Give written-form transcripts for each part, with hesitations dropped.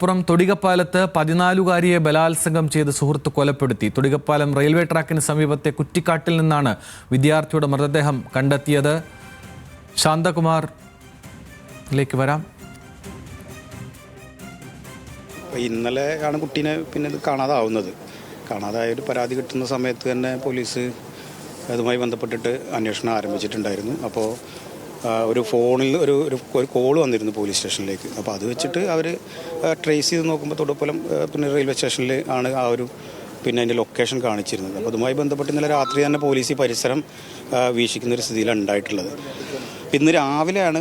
പുറം തൊടികപ്പാലത്ത് 14-കാരിയെ ബലാത്സംഗം ചെയ്ത് സുഹൃത്ത് കൊലപ്പെടുത്തി. തൊടികപ്പാലം റെയിൽവേ ട്രാക്കിന് സമീപത്തെ കുറ്റിക്കാട്ടിൽ നിന്നാണ് വിദ്യാർത്ഥിയുടെ മൃതദേഹം കണ്ടെത്തിയത്. ശാന്തകുമാറിലേക്ക് വരാം. ഇന്നലെയാണ് കുട്ടീനെ ഇത് കാണാതാവുന്നത്. കാണാതായ ഒരു പരാതി കിട്ടുന്ന സമയത്ത് തന്നെ പോലീസ് അതുമായി ബന്ധപ്പെട്ടിട്ട് അന്വേഷണം ആരംഭിച്ചിട്ടുണ്ടായിരുന്നു. അപ്പോൾ ഒരു ഫോണിൽ ഒരു കോൾ വന്നിരുന്നു പോലീസ് സ്റ്റേഷനിലേക്ക്. അപ്പോൾ അത് വെച്ചിട്ട് അവർ ട്രേസ് ചെയ്ത് നോക്കുമ്പോൾ തൊടുപ്പുലം റെയിൽവേ സ്റ്റേഷനിൽ ആണ് അതിൻ്റെ ലൊക്കേഷൻ കാണിച്ചിരുന്നത്. അപ്പോൾ അതുമായി ബന്ധപ്പെട്ട് ഇന്നലെ രാത്രി തന്നെ പോലീസ് ഈ പരിസരം വീക്ഷിക്കുന്നൊരു സ്ഥിതിയിലാണ് ഉണ്ടായിട്ടുള്ളത്. ഇന്ന് രാവിലെയാണ്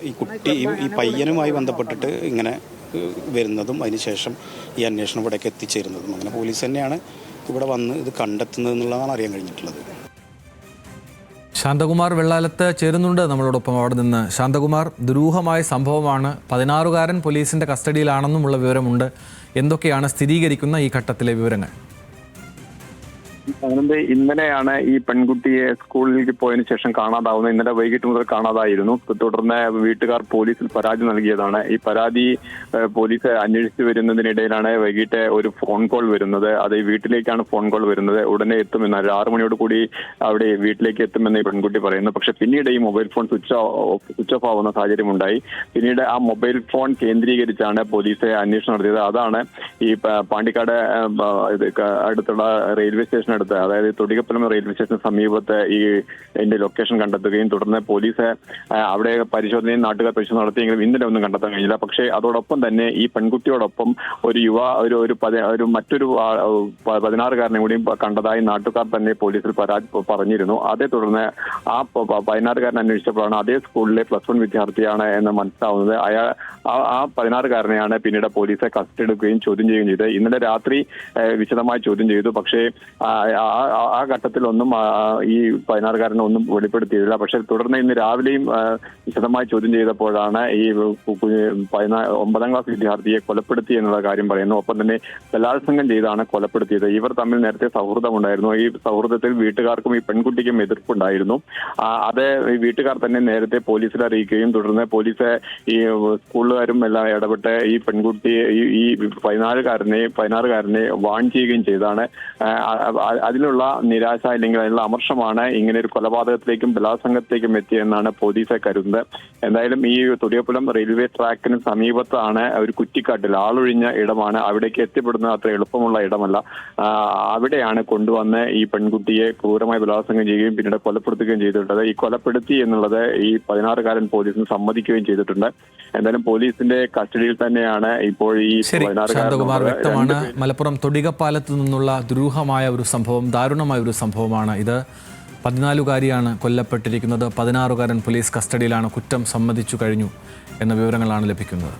ഈ കുട്ടി ഈ പയ്യനുമായി ബന്ധപ്പെട്ടിട്ട് ഇങ്ങനെ വരുന്നതും അതിനുശേഷം ഈ അന്വേഷണം ഇവിടേക്ക് എത്തിച്ചേരുന്നതും. അങ്ങനെ പോലീസ് തന്നെയാണ് ഇവിടെ വന്ന് ഇത് കണ്ടെത്തുന്നത് എന്നുള്ളതാണ് അറിയാൻ കഴിഞ്ഞിട്ടുള്ളത്. ശാന്തകുമാർ വെള്ളാലത്ത് ചേരുന്നുണ്ട് നമ്മളോടൊപ്പം. അവിടെ നിന്ന് ശാന്തകുമാർ, ദുരൂഹമായ സംഭവമാണ്. 16-കാരൻ പോലീസിന്റെ കസ്റ്റഡിയിലാണെന്നുമുള്ള വിവരമുണ്ട്. എന്തൊക്കെയാണ് സ്ഥിരീകരിക്കുന്ന ഈ ഘട്ടത്തിലെ വിവരങ്ങൾ? അങ്ങനെ ഇന്നലെയാണ് ഈ പെൺകുട്ടിയെ സ്കൂളിലേക്ക് പോയതിനു ശേഷം കാണാതാവുന്നത്. ഇന്നലെ വൈകിട്ട് മുതൽ കാണാതായിരുന്നു. തുടർന്ന് വീട്ടുകാർ പോലീസിൽ പരാതി നൽകിയതാണ്. ഈ പരാതി പോലീസ് അന്വേഷിച്ചു വരുന്നതിനിടയിലാണ് വൈകിട്ട് ഒരു ഫോൺ കോൾ വരുന്നത്. അത് വീട്ടിലേക്കാണ് ഫോൺ കോൾ വരുന്നത്. ഉടനെ എത്തുമെന്ന് 6 മണിയോട് കൂടി അവിടെ വീട്ടിലേക്ക് എത്തുമെന്ന് ഈ പെൺകുട്ടി പറയുന്നു. പക്ഷെ പിന്നീട് ഈ മൊബൈൽ ഫോൺ സ്വിച്ച് ഓഫ് ആവുന്ന സാഹചര്യം ഉണ്ടായി. പിന്നീട് ആ മൊബൈൽ ഫോൺ കേന്ദ്രീകരിച്ചാണ് പോലീസ് അന്വേഷണം നടത്തിയത്. അതാണ് ഈ പാണ്ടിക്കാട് അടുത്തുള്ള റെയിൽവേ സ്റ്റേഷൻ അടുത്ത്, അതായത് തൊടികപ്പലം റെയിൽവേ സ്റ്റേഷന് സമീപത്ത് ഇതിന്റെ ലൊക്കേഷൻ കണ്ടെത്തുകയും തുടർന്ന് പോലീസ് അവിടെ പരിശോധനയും നാട്ടുകാർ പരിശോധന നടത്തിയെങ്കിലും ഇന്നലെ ഒന്നും കണ്ടെത്താൻ കഴിഞ്ഞില്ല. പക്ഷേ അതോടൊപ്പം തന്നെ ഈ പെൺകുട്ടിയോടൊപ്പം മറ്റൊരു 16-കാരനെ കൂടി കണ്ടതായി നാട്ടുകാർ തന്നെ പോലീസിൽ പറഞ്ഞിരുന്നു. അതേ തുടർന്ന് ആ 16-കാരനെ അന്വേഷിച്ചപ്പോഴാണ് അതേ സ്കൂളിലെ +1 വിദ്യാർത്ഥിയാണ് എന്ന് മനസ്സിലാവുന്നത്. ആ 16-കാരനെയാണ് പിന്നീട് പോലീസ് കസ്റ്റഡി എടുക്കുകയും ചോദ്യം ചെയ്യുകയും ചെയ്തത്. ഇന്നലെ രാത്രി വിശദമായി ചോദ്യം ചെയ്തു. പക്ഷേ ആ ഘട്ടത്തിലൊന്നും ഈ 16-കാരനെ ഒന്നും വെളിപ്പെടുത്തിയില്ല. പക്ഷെ തുടർന്ന് ഇന്ന് രാവിലെയും വിശദമായി ചോദ്യം ചെയ്തപ്പോഴാണ് ഈ 9ാം ക്ലാസ് വിദ്യാർത്ഥിയെ കൊലപ്പെടുത്തി എന്നുള്ള കാര്യം പറയുന്നു. ഒപ്പം തന്നെ ബലാത്സംഗം ചെയ്താണ് കൊലപ്പെടുത്തിയത്. ഇവർ തമ്മിൽ നേരത്തെ സൗഹൃദമുണ്ടായിരുന്നു. ഈ സൗഹൃദത്തിൽ വീട്ടുകാർക്കും ഈ പെൺകുട്ടിക്കും എതിർപ്പുണ്ടായിരുന്നു. അത് ഈ വീട്ടുകാർ തന്നെ നേരത്തെ പോലീസിൽ അറിയിക്കുകയും തുടർന്ന് പോലീസ് ഈ സ്കൂളുകാരും എല്ലാം ഇടപെട്ട് ഈ പെൺകുട്ടിയെ ഈ 16-കാരനെ വാൺ ചെയ്യുകയും ചെയ്താണ്. അതിലുള്ള നിരാശ അല്ലെങ്കിൽ അതിനുള്ള അമർഷമാണ് ഇങ്ങനെ ഒരു കൊലപാതകത്തിലേക്കും ബലാത്സംഗത്തിലേക്കും എത്തിയെന്നാണ് പോലീസ് കരുതുന്നത്. എന്തായാലും ഈ തൊടിയപ്പുലം റെയിൽവേ ട്രാക്കിന് സമീപത്താണ് ഒരു കുറ്റിക്കാട്ടിൽ, ആളൊഴിഞ്ഞ ഇടമാണ്. അവിടേക്ക് എത്തിപ്പെടുന്നത് അത്ര എളുപ്പമുള്ള ഇടമല്ല. അവിടെയാണ് കൊണ്ടുവന്ന് ഈ പെൺകുട്ടിയെ ക്രൂരമായി ബലാത്സംഗം ചെയ്യുകയും പിന്നീട് കൊലപ്പെടുത്തുകയും ചെയ്തിട്ടുള്ളത്. ഈ കൊലപ്പെടുത്തി എന്നുള്ളത് ഈ 16-കാരൻ പോലീസിന് സമ്മതിക്കുകയും ചെയ്തിട്ടുണ്ട്. എന്തായാലും പോലീസിന്റെ കസ്റ്റഡിയിൽ തന്നെയാണ് ഇപ്പോൾ ഈ 16-കാരൻ. മലപ്പുറം തൊടികപ്പാലത്ത് നിന്നുള്ള ദുരൂഹമായ ഒരു സംഭവം, ദാരുണമായ ഒരു സംഭവമാണ് ഇത്. 14-കാരിയാണ് കൊല്ലപ്പെട്ടിരിക്കുന്നത്. 16-കാരൻ പോലീസ് കസ്റ്റഡിയിലാണ്. കുറ്റം സമ്മതിച്ചു കഴിഞ്ഞു എന്ന വിവരങ്ങളാണ് ലഭിക്കുന്നത്.